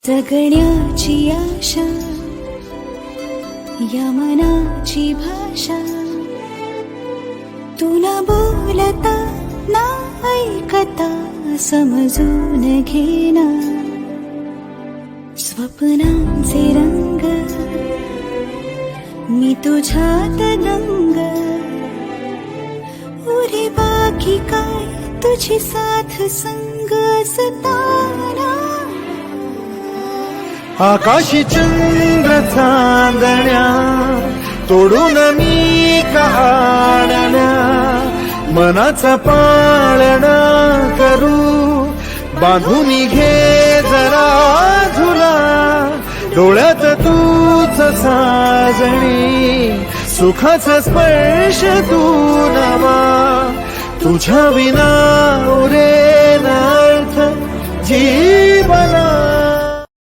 जगण्याची आशा या मनाची भाषा, तू न बोलता ना ऐकता समजून घेना. स्वप्नांचे रंग मी तुझ्यात दंग, उरे बाकी काय तुझी साथ संग असताना. आकाशी चंद्र चांदण्या तोडून मी कहाण्या, मनाचा पाळणा करू बांधून घे जरा झुला. डोळ्यात तूच साजणी, सुखाचा स्पर्श तू नवा. तुझ्या विना उरेन अर्थ जीवना.